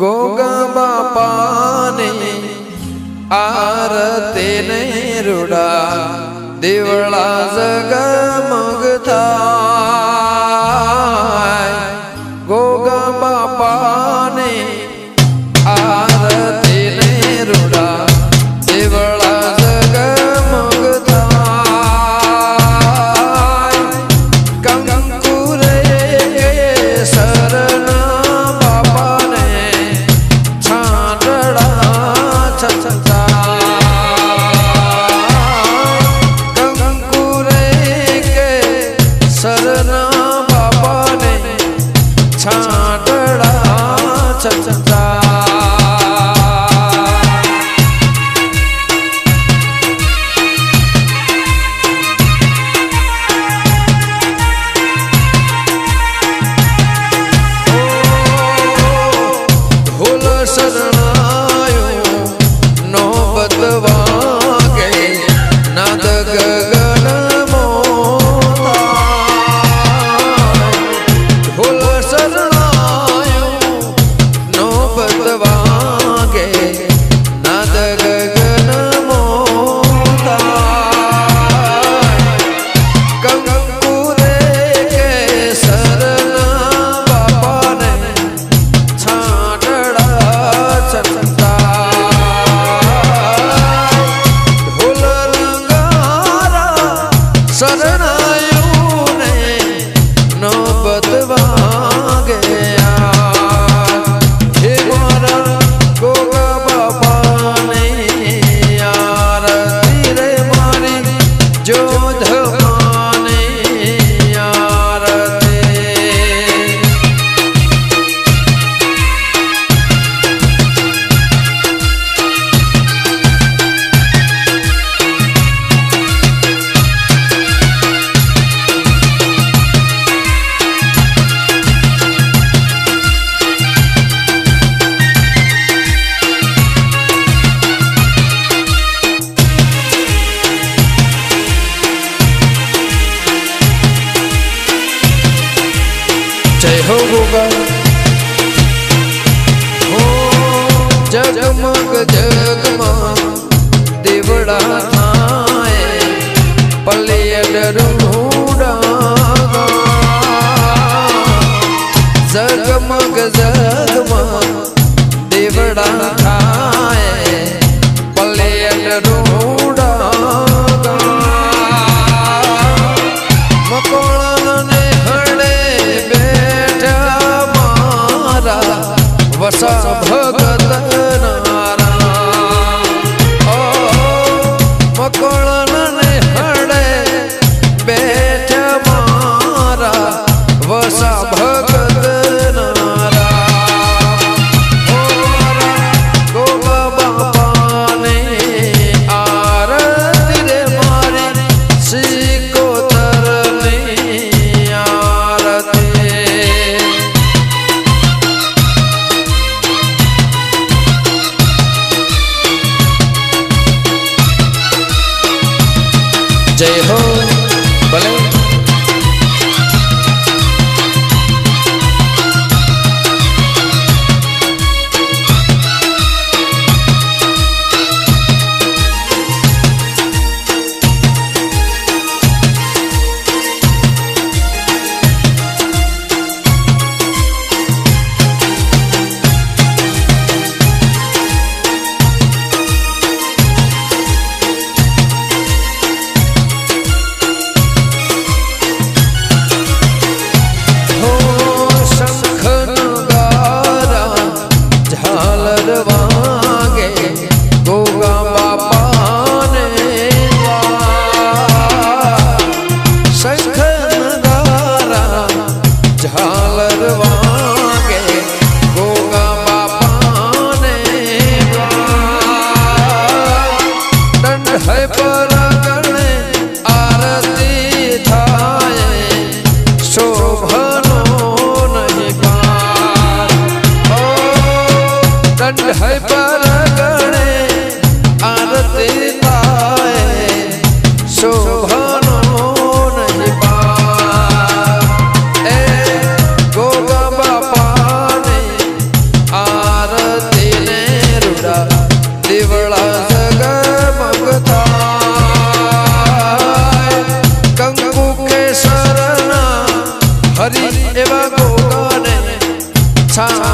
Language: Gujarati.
ગોગા બાપાની આરતી ને રૂડા દેવળા જગમગ થાય ગોગા બાપાની આરતી ને રૂડા દેવળા જગમગ થાય કંકુ રે શરણા બાપાને છાંટડા છછતા કંકુ રે કે શરણા બાપાને છાંટડા છછતા શરણાયો નો બદવાગે નાદ ગગન મોતા ઢોલ શરણાયો નો બદવાગે નાદ ગગન મોતા કંકુ રે કે શરણા બાપાને શરણાયું ને નો બદવાગે હે મારા ગોગા બાપાને આરતી રે મારી જોધમાને આરતી જય હો ગોગા હો જગમગ જગમાં દેવડા થાય પલિયડ રૂડા જગમગ જગમાં દેવડા થાય પલિયડ રૂડા મકોળને વસા ભગત નારા મકોળને હડે બેઠ મારા વસા ભગત નારા ગોગા બાપાને આરતી રે મારી સિકોતરની આરતી જય હો ભલે આર હરી એવા ગોગાને છા